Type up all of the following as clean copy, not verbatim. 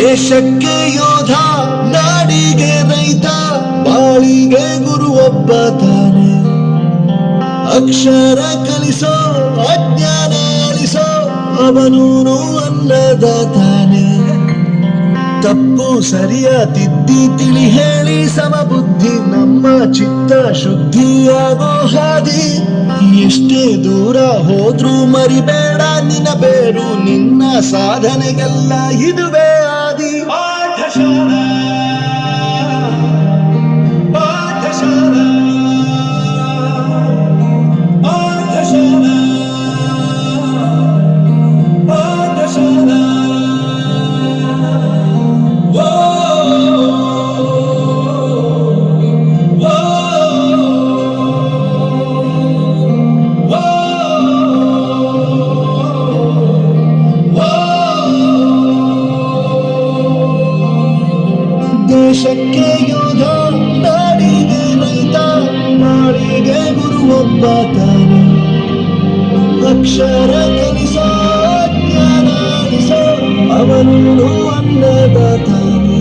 ದೇಶಕ್ಕೆ ಯೋಧ, ನಾಡಿಗೆ ರೈತ, ಬಾಳಿಗೆ ಗುರು ಒಬ್ಬ ತಾನೆ. ಅಕ್ಷರ ಕಲಿಸೋ, ಅಜ್ಞಾನ ಅಳಿಸೋ, ಅವನೂನು ಅನ್ನದಾತಾನೆ. ತಪ್ಪು ಸರಿಯ ತಿದ್ದಿ ತಿಳಿ ಹೇಳಿ ಸಮಬುದ್ಧಿ ನಮ್ಮ ಚಿತ್ತ ಶುದ್ಧಿಯಾಗೋ ಹಾದಿ. ಎಷ್ಟೇ ದೂರ ಹೋದ್ರೂ ಮರಿಬೇಡ ನಿನ್ನ ಬೇರು, ನಿನ್ನ ಸಾಧನೆಗೆಲ್ಲ ಇದುವೇ ಆದಿ. ಪಾಠಶಾಲಾ ಪಾಠಶಾಲಾ ಪಾಠಶಾಲಾ ಪಾಠಶಾಲಾ. ದೇಶಕ್ಕೆ ಯೋಧ, ನಾಡಿಗೆ ರೈತ, ಬಾಳಿಗೆ ಗುರು ಒಬ್ಬ ತಾನೆ. ಅಕ್ಷರ ಕಲಿಸೋ, ಜ್ಞಾನ ಅಳಿಸೋ, ಅವನು ಅನ್ನದಾತಾನೆ.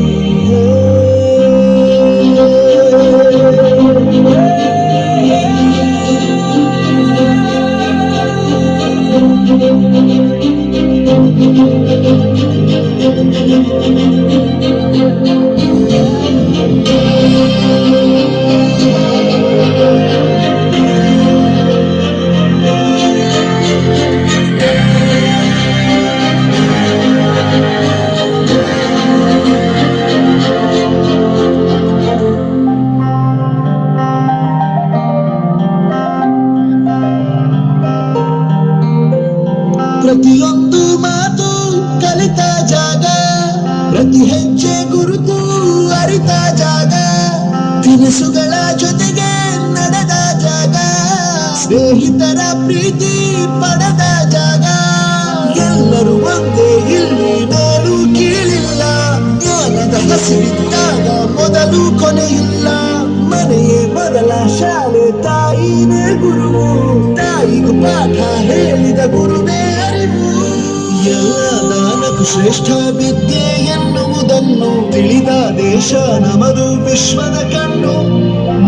ಪ್ರತಿಯೊಂದು ಮಾತು ಕಲಿತ ಜಾಗ, ಪ್ರತಿ ಹೆಜ್ಜೆ ಗುರುತು ಅರಿತ ಜಾಗ, ತಿನಿಸುಗಳ ಜೊತೆಗೆ ನಡೆದ ಜಾಗ, ಸ್ನೇಹಿತರ ಪ್ರೀತಿ ಪಡೆದ ಜಾಗ. ಎಲ್ಲರೂ ಒಂದೇ, ಇಲ್ಲಿ ಮೇಲೂ ಕೀಳಿಲ್ಲ, ಜ್ಞಾನದ ಹಸಿವಿದ್ದಾಗ ಮೊದಲು ಕೊನೆಯಿಲ್ಲ. ಮನೆಯೇ ಮೊದಲ ಶಾಲೆ, ತಾಯಿನೇ ಗುರುವು, ತಾಯಿಗೂ ಪಾಠ ಹೇಳಿದ ಗುರುವೇ ಅರಿವು. ಎಲ್ಲ ದಾನಕ್ಕೂ ಶ್ರೇಷ್ಠ ವಿದ್ಯೆ ಎನ್ನುವುದನ್ನು ತಿಳಿದ ದೇಶ ನಮದು ವಿಶ್ವದ ಕಣ್ಣು.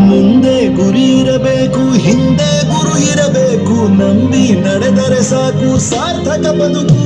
ಮುಂದೆ ಗುರಿ ಇರಬೇಕು, ಹಿಂದೆ ಗುರು ಇರಬೇಕು, ನಂಬಿ ನಡೆದರೆ ಸಾಕು ಸಾರ್ಥಕ ಬದುಕು.